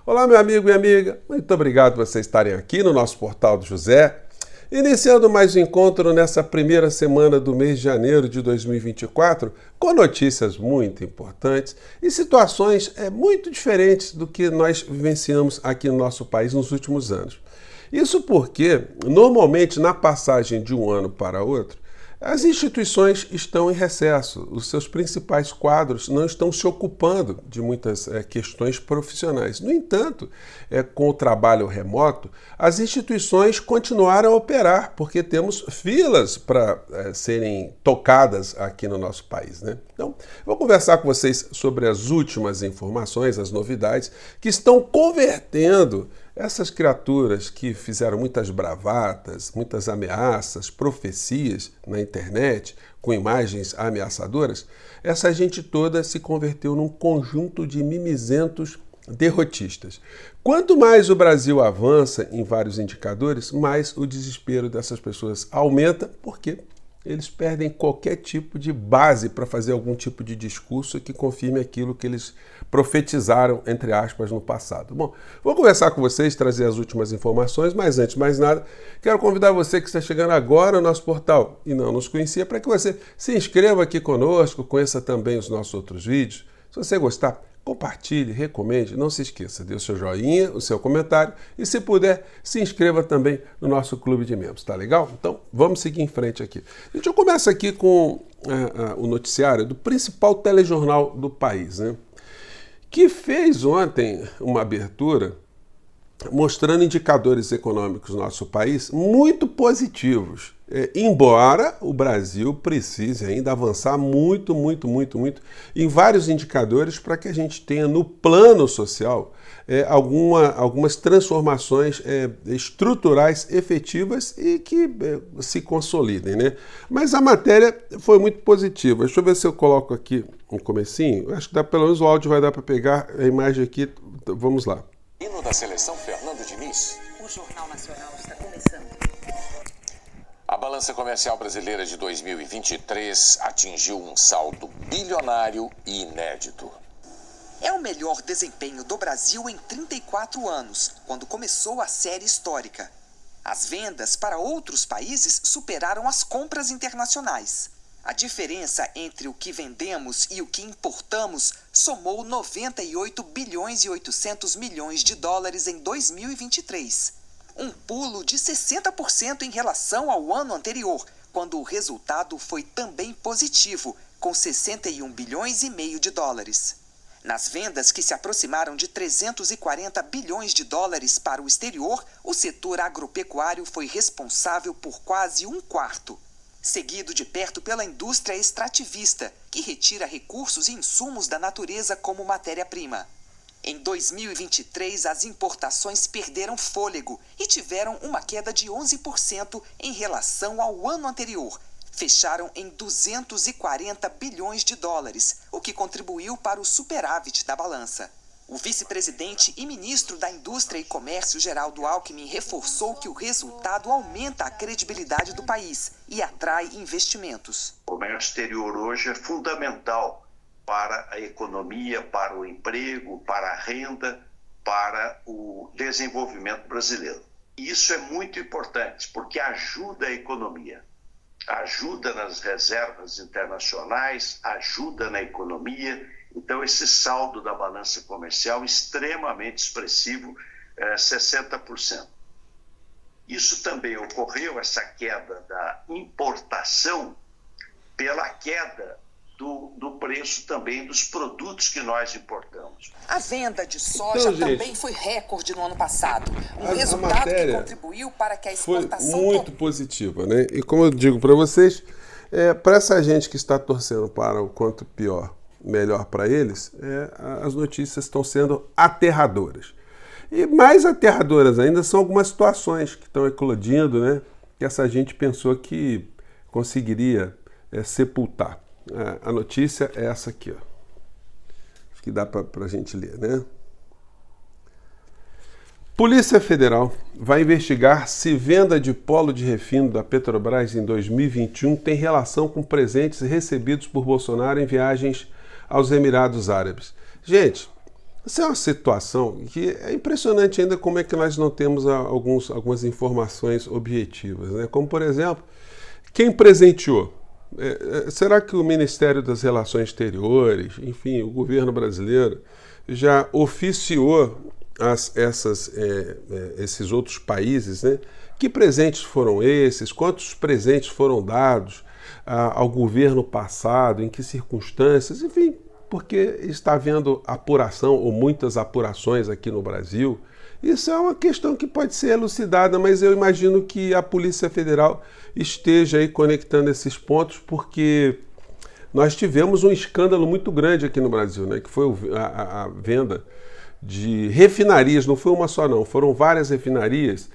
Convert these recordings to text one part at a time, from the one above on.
Olá, meu amigo e minha amiga. Muito obrigado por vocês estarem aqui no nosso Portal do José. Iniciando mais um encontro nessa primeira semana do mês de janeiro de 2024, com notícias muito importantes e situações muito diferentes do que nós vivenciamos aqui no nosso país nos últimos anos. Isso porque, normalmente, na passagem de um ano para outro, as instituições estão em recesso, os seus principais quadros não estão se ocupando de muitas questões profissionais. No entanto, com o trabalho remoto, as instituições continuaram a operar, porque temos filas para serem tocadas aqui no nosso país, né? Então, vou conversar com vocês sobre as últimas informações, as novidades que estão convertendo essas criaturas que fizeram muitas bravatas, muitas ameaças, profecias na internet, com imagens ameaçadoras, essa gente toda se converteu num conjunto de mimizentos derrotistas. Quanto mais o Brasil avança em vários indicadores, mais o desespero dessas pessoas aumenta, porque eles perdem qualquer tipo de base para fazer algum tipo de discurso que confirme aquilo que eles profetizaram, entre aspas, no passado. Bom, vou conversar com vocês, trazer as últimas informações, mas antes de mais nada, quero convidar você que está chegando agora ao nosso portal e não nos conhecia, para que você se inscreva aqui conosco, conheça também os nossos outros vídeos. Se você gostar, compartilhe, recomende, não se esqueça, dê o seu joinha, o seu comentário e, se puder, se inscreva também no nosso clube de membros, tá legal? Então, vamos seguir em frente aqui. Gente, eu começo aqui com o noticiário do principal telejornal do país, né? Que fez ontem uma abertura mostrando indicadores econômicos do nosso país muito positivos. Embora o Brasil precise ainda avançar muito em vários indicadores para que a gente tenha no plano social algumas transformações estruturais efetivas e que se consolidem, né? Mas a matéria foi muito positiva. Deixa eu ver se eu coloco aqui um comecinho. Acho que dá, pelo menos o áudio vai dar para pegar a imagem aqui. Vamos lá. Hino da seleção Fernando Diniz. O Jornal Nacional está começando. A balança comercial brasileira de 2023 atingiu um saldo bilionário e inédito. É o melhor desempenho do Brasil em 34 anos, quando começou a série histórica. As vendas para outros países superaram as compras internacionais. A diferença entre o que vendemos e o que importamos somou 98 bilhões e 800 milhões de dólares em 2023. Um pulo de 60% em relação ao ano anterior, quando o resultado foi também positivo, com 61 bilhões e meio de dólares. Nas vendas, que se aproximaram de 340 bilhões de dólares para o exterior, o setor agropecuário foi responsável por quase um quarto. Seguido de perto pela indústria extrativista, que retira recursos e insumos da natureza como matéria-prima. Em 2023, as importações perderam fôlego e tiveram uma queda de 11% em relação ao ano anterior. Fecharam em 240 bilhões de dólares, o que contribuiu para o superávit da balança. O vice-presidente e ministro da Indústria e Comércio, Geraldo Alckmin, reforçou que o resultado aumenta a credibilidade do país e atrai investimentos. O comércio exterior hoje é fundamental para a economia, para o emprego, para a renda, para o desenvolvimento brasileiro. E isso é muito importante, porque ajuda a economia, ajuda nas reservas internacionais, ajuda na economia. Então, esse saldo da balança comercial extremamente expressivo, 60%. Isso também ocorreu, essa queda da importação, pela queda do preço também dos produtos que nós importamos. A venda de soja também foi recorde no ano passado. Um resultado que contribuiu para que a exportação... Foi muito positiva, né? E como eu digo para vocês, para essa gente que está torcendo para o quanto pior, melhor para eles, as notícias estão sendo aterradoras. E mais aterradoras ainda são algumas situações que estão eclodindo, né? Que essa gente pensou que conseguiria sepultar. A notícia é essa aqui, ó. Acho que dá para a gente ler, né? Polícia Federal vai investigar se venda de polo de refino da Petrobras em 2021 tem relação com presentes recebidos por Bolsonaro em viagens aos Emirados Árabes. Gente, Essa é uma situação que é impressionante ainda como é que nós não temos algumas informações objetivas, né? Como, por exemplo, quem presenteou? Será que o Ministério das Relações Exteriores, enfim, o governo brasileiro, já oficiou esses outros países, né? Que presentes foram esses? Quantos presentes foram dados ao governo passado? Em que circunstâncias? Enfim, porque está havendo apuração ou muitas apurações aqui no Brasil. Isso é uma questão que pode ser elucidada, mas eu imagino que a Polícia Federal esteja aí conectando esses pontos, porque nós tivemos um escândalo muito grande aqui no Brasil, né? Que foi a venda de refinarias, não foi uma só não, foram várias refinarias,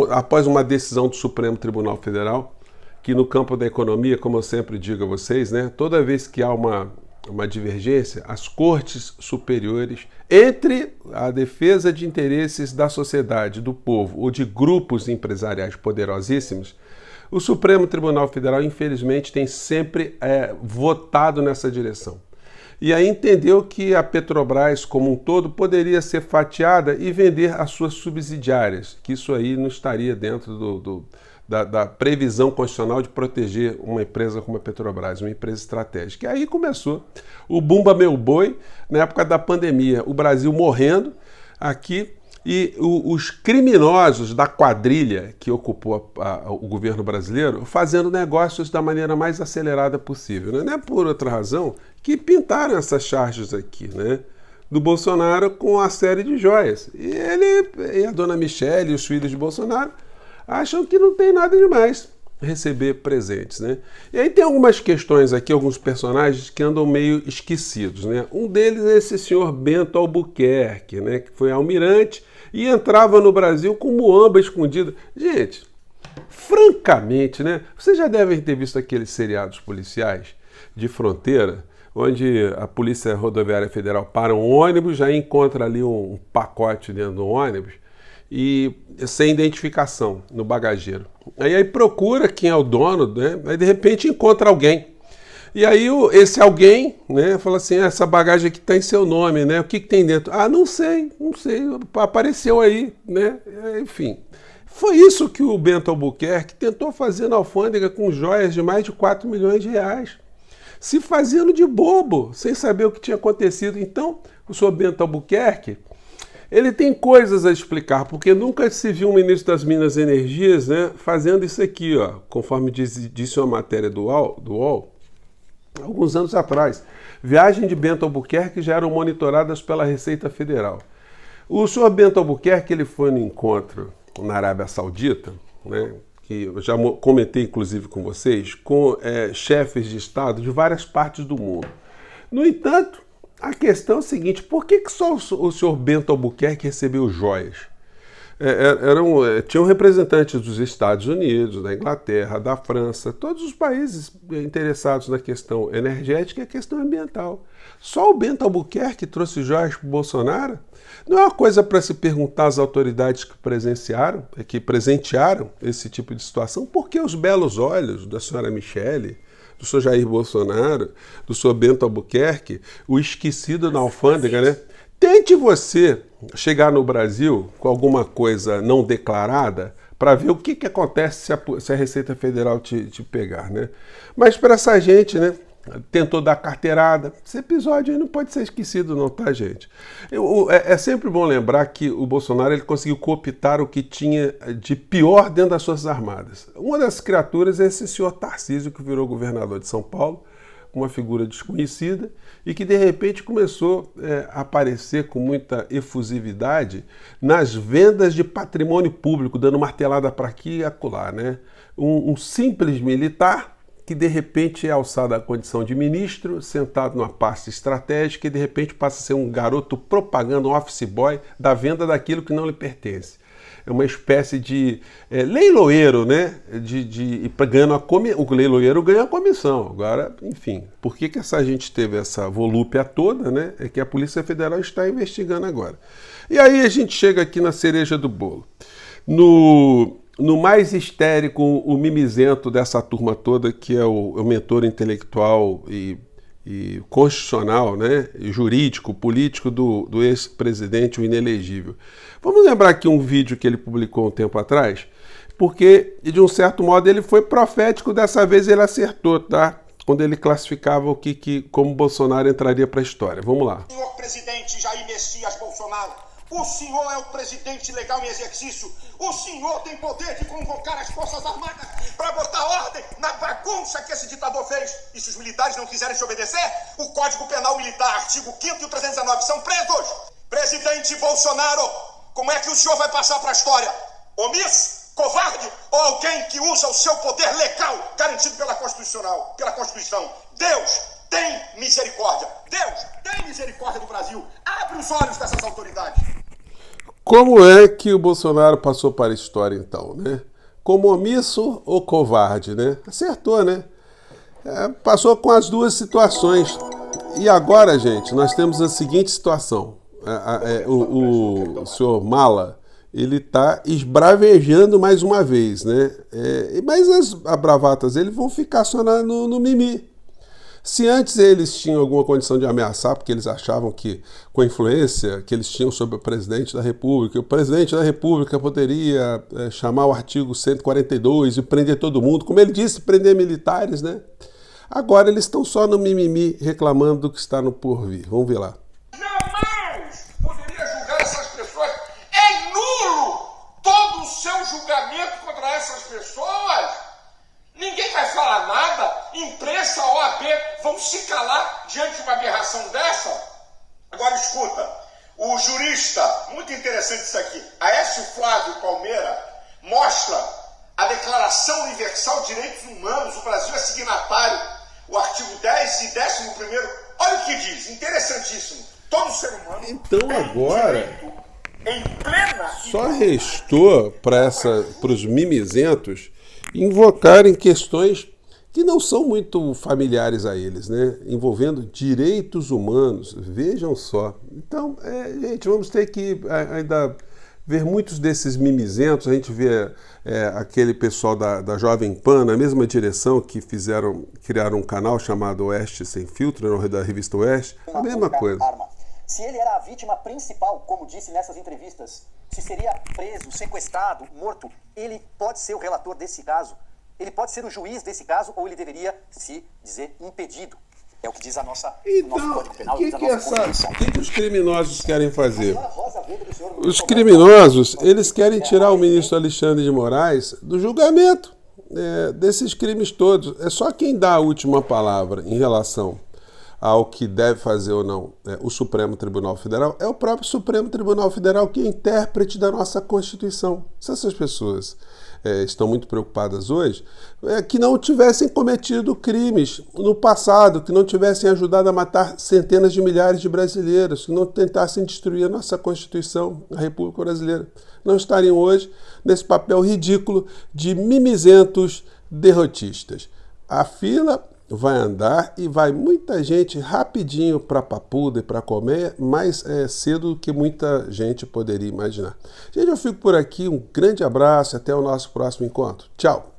após uma decisão do Supremo Tribunal Federal, que no campo da economia, como eu sempre digo a vocês, né? Toda vez que há uma divergência, as cortes superiores, entre a defesa de interesses da sociedade, do povo ou de grupos empresariais poderosíssimos, o Supremo Tribunal Federal, infelizmente, tem sempre votado nessa direção. E aí entendeu que a Petrobras, como um todo, poderia ser fatiada e vender as suas subsidiárias, que isso aí não estaria dentro da previsão constitucional de proteger uma empresa como a Petrobras, uma empresa estratégica. E aí começou o Bumba Meu Boi, na época da pandemia, o Brasil morrendo aqui, e os criminosos da quadrilha que ocupou o governo brasileiro fazendo negócios da maneira mais acelerada possível, né? Não é por outra razão que pintaram essas charges aqui, né? Do Bolsonaro com a série de joias. E ele e a dona Michele e os filhos de Bolsonaro acham que não tem nada demais receber presentes, né? E aí tem algumas questões aqui, alguns personagens que andam meio esquecidos, né? Um deles é esse senhor Bento Albuquerque, né? Que foi almirante e entrava no Brasil com muamba escondida. Gente, francamente, né? Vocês já devem ter visto aqueles seriados policiais de fronteira, onde a Polícia Rodoviária Federal para um ônibus, já encontra ali um pacote dentro do ônibus, e sem identificação no bagageiro. Aí procura quem é o dono, né? Aí de repente encontra alguém. E aí esse alguém, né, fala assim, essa bagagem aqui está em seu nome, né? O que tem dentro? Ah, não sei, apareceu aí, né? Enfim, foi isso que o Bento Albuquerque tentou fazer na alfândega com joias de mais de 4 milhões de reais. Se fazendo de bobo, sem saber o que tinha acontecido. Então, o senhor Bento Albuquerque, ele tem coisas a explicar, porque nunca se viu um ministro das Minas e Energias, né, fazendo isso aqui, ó, conforme disse uma matéria do UOL, alguns anos atrás. Viagem de Bento Albuquerque já eram monitoradas pela Receita Federal. O senhor Bento Albuquerque, ele foi no encontro na Arábia Saudita, né, que eu já comentei inclusive com vocês, com chefes de Estado de várias partes do mundo. No entanto, a questão é a seguinte, por que só o senhor Bento Albuquerque recebeu joias? Tinham representantes dos Estados Unidos, da Inglaterra, da França, todos os países interessados na questão energética e a questão ambiental. Só o Bento Albuquerque trouxe joias para o Bolsonaro? Não é uma coisa para se perguntar às autoridades que presentearam esse tipo de situação? Por que os belos olhos da senhora Michele, do senhor Jair Bolsonaro, do senhor Bento Albuquerque, o esquecido na alfândega, né? Tente você chegar no Brasil com alguma coisa não declarada para ver o que acontece se a Receita Federal te pegar, né? Mas para essa gente, né? Tentou dar carteirada. Esse episódio aí não pode ser esquecido não, tá, gente? É sempre bom lembrar que o Bolsonaro ele conseguiu cooptar o que tinha de pior dentro das Forças Armadas. Uma das criaturas é esse senhor Tarcísio, que virou governador de São Paulo, uma figura desconhecida, e que de repente começou a aparecer com muita efusividade nas vendas de patrimônio público, dando martelada para aqui e acolá, né? Um simples militar que de repente é alçado à condição de ministro, sentado numa pasta estratégica e de repente passa a ser um garoto propaganda, um office boy da venda daquilo que não lhe pertence. É uma espécie de leiloeiro, né? O leiloeiro ganha a comissão. Agora, enfim, por que essa gente teve essa volúpia toda, né? É que a Polícia Federal está investigando agora. E aí a gente chega aqui na cereja do bolo. No mais histérico, o mimizento dessa turma toda, que é o mentor intelectual e e constitucional, né, jurídico, político do ex-presidente, o inelegível. Vamos lembrar aqui um vídeo que ele publicou um tempo atrás, porque, de um certo modo, ele foi profético, dessa vez ele acertou, tá? Quando ele classificava como Bolsonaro entraria para a história. Vamos lá. Senhor presidente Jair Messias Bolsonaro, o senhor é o presidente legal em exercício. O senhor tem poder de convocar as Forças Armadas para botar ordem na bagunça que esse ditador fez. E se os militares não quiserem te obedecer, o Código Penal Militar, artigo 5º e o 319, são presos. Presidente Bolsonaro, como é que o senhor vai passar para a história? Omisso? Covarde ou alguém que usa o seu poder legal garantido pela Constituição? Deus tem misericórdia. Deus tem misericórdia do Brasil. Abre os olhos dessas autoridades. Como é que o Bolsonaro passou para a história, então, né? Como omisso ou covarde, né? Acertou, né? Passou com as duas situações. E agora, gente, nós temos a seguinte situação. O senhor Mala, ele está esbravejando mais uma vez, né? Mas as bravatas dele vão ficar só no mimi. Se antes eles tinham alguma condição de ameaçar, porque eles achavam que, com a influência que eles tinham sobre o presidente da República, o presidente da República poderia chamar o artigo 142 e prender todo mundo, como ele disse, prender militares, né? Agora eles estão só no mimimi, reclamando do que está no porvir. Vamos ver lá. Julgamento contra essas pessoas, ninguém vai falar nada, imprensa, OAB vão se calar diante de uma aberração dessa? Agora escuta, o jurista, muito interessante isso aqui, Aécio Flávio Palmeira, mostra a Declaração Universal de Direitos Humanos, o Brasil é signatário, o artigo 10 e 11º, olha o que diz, interessantíssimo, todo ser humano... Então agora... Em plena... Só restou para os mimizentos invocarem questões que não são muito familiares a eles, né? Envolvendo direitos humanos. Vejam só. Então, gente, vamos ter que ainda ver muitos desses mimizentos. A gente vê aquele pessoal da Jovem Pan, na mesma direção, que criaram um canal chamado Oeste Sem Filtro, da revista Oeste. A mesma coisa. Se ele era a vítima principal, como disse nessas entrevistas, se seria preso, sequestrado, morto, ele pode ser o relator desse caso, ele pode ser o juiz desse caso, ou ele deveria se dizer impedido. É o que diz a nossa Então, Código Penal. O que os criminosos querem fazer? Os criminosos, eles querem tirar o ministro Alexandre de Moraes do julgamento desses crimes todos. É só quem dá a última palavra em relação ao que deve fazer ou não o Supremo Tribunal Federal, é o próprio Supremo Tribunal Federal que é intérprete da nossa Constituição. Se essas pessoas estão muito preocupadas hoje, que não tivessem cometido crimes no passado, que não tivessem ajudado a matar centenas de milhares de brasileiros, que não tentassem destruir a nossa Constituição, a República Brasileira, não estariam hoje nesse papel ridículo de mimizentos derrotistas. A fila vai andar e vai muita gente rapidinho para Papuda e para Colmeia, mais cedo do que muita gente poderia imaginar. Gente, eu fico por aqui, um grande abraço, até o nosso próximo encontro. Tchau!